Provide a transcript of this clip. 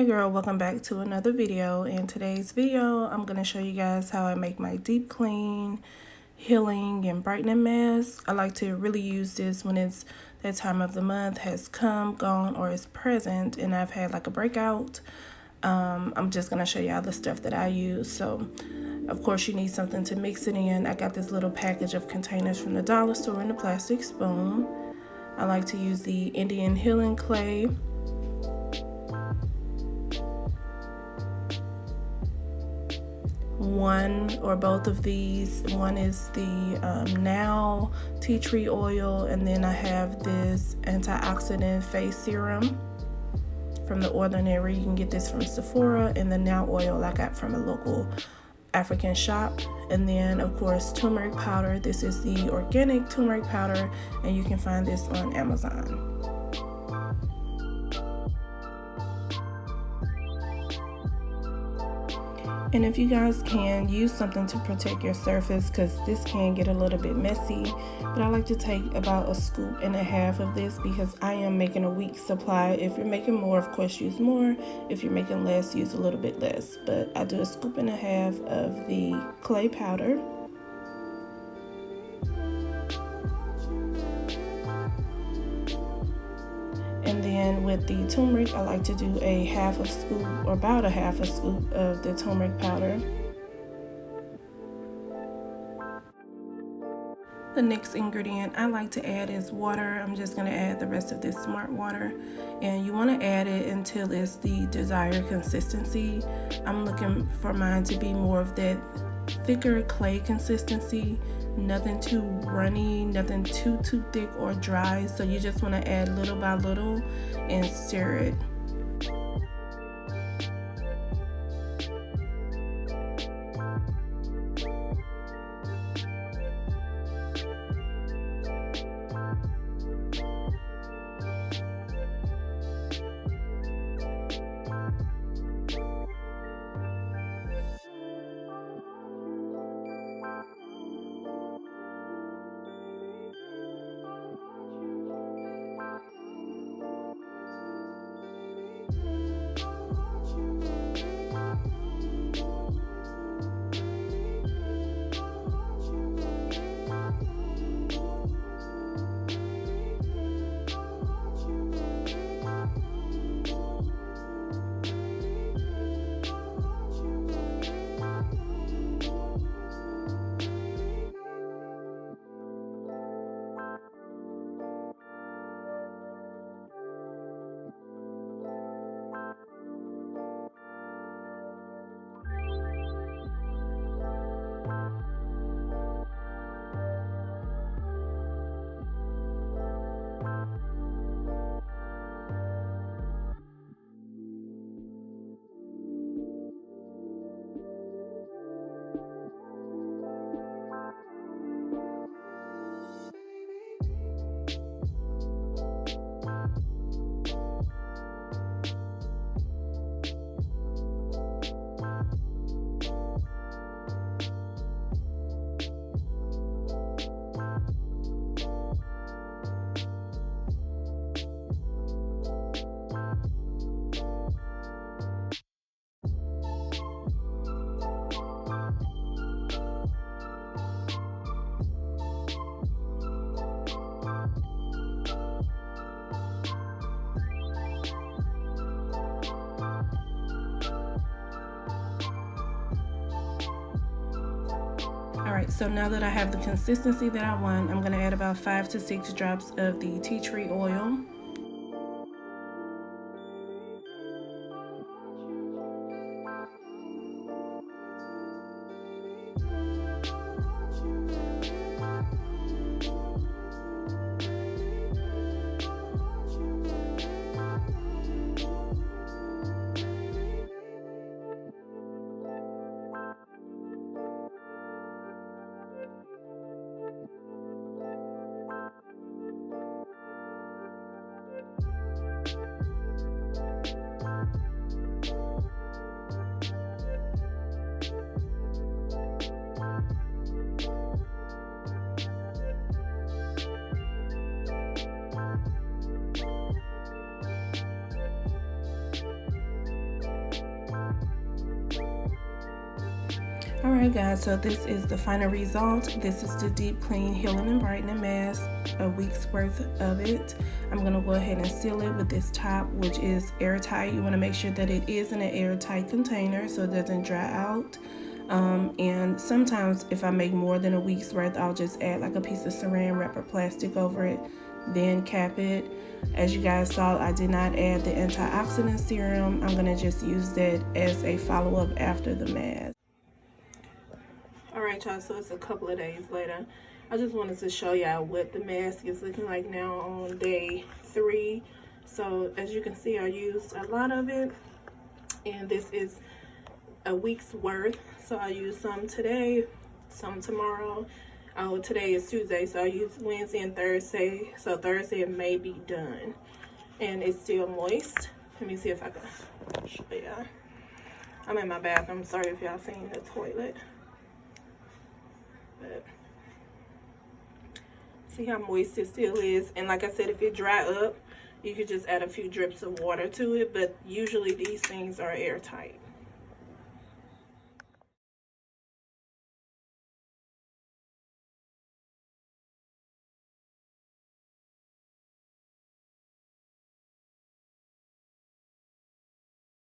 Hey girl, welcome back to another video. In today's video, I'm going to show you guys how I make my deep clean, healing, and brightening mask. I like to really use this when it's that time of the month has come, gone, or is present, and I've had like a breakout. I'm just going to show y'all the stuff that I use. So, of course, you need something to mix it in. I got this little package of containers from the dollar store in a plastic spoon. I like to use the Indian healing clay. One or both of these. One is the Now tea tree oil, and then I have this antioxidant face serum from The Ordinary. You can get this from Sephora, and the Now oil I got from a local African shop. And then of course turmeric powder. This is the organic turmeric powder, and you can find this on Amazon. And if you guys can, use something to protect your surface, because this can get a little bit messy. But I like to take about 1.5 scoops of this because I am making a week's supply. If you're making more, of course use more. If you're making less, use a little bit less. But I do 1.5 scoops of the clay powder. And then with the turmeric, I like to do a 1/2 scoop, or about a 1/2 scoop of the turmeric powder. The next ingredient I like to add is water. I'm just going to add the rest of this smart water, and you want to add it until it's the desired consistency. I'm looking for mine to be more of that thicker clay consistency, nothing too runny, nothing too thick or dry. So you just want to add little by little and stir it. Alright, so now that I have the consistency that I want, I'm going to add about 5 to 6 drops of the tea tree oil. Alright guys, so this is the final result. This is the Deep Clean Healing and Brightening Mask, a week's worth of it. I'm going to go ahead and seal it with this top, which is airtight. You want to make sure that it is in an airtight container so it doesn't dry out. And sometimes if I make more than a week's worth, I'll just add like a piece of saran wrap or plastic over it, then cap it. As you guys saw, I did not add the antioxidant serum. I'm going to just use that as a follow-up after the mask. Alright y'all, so it's a couple of days later. I just wanted to show y'all what the mask is looking like now on day 3. So as you can see, I used a lot of it, and this is a week's worth. So I used some today, some tomorrow. Oh, today is Tuesday, so I used Wednesday and Thursday. So Thursday it may be done, and it's still moist. Let me see if I can show y'all. I'm in my bathroom. Sorry if y'all seen the toilet. But see how moist it still is. And like I said, if it dry up, you could just add a few drips of water to it, but usually these things are airtight.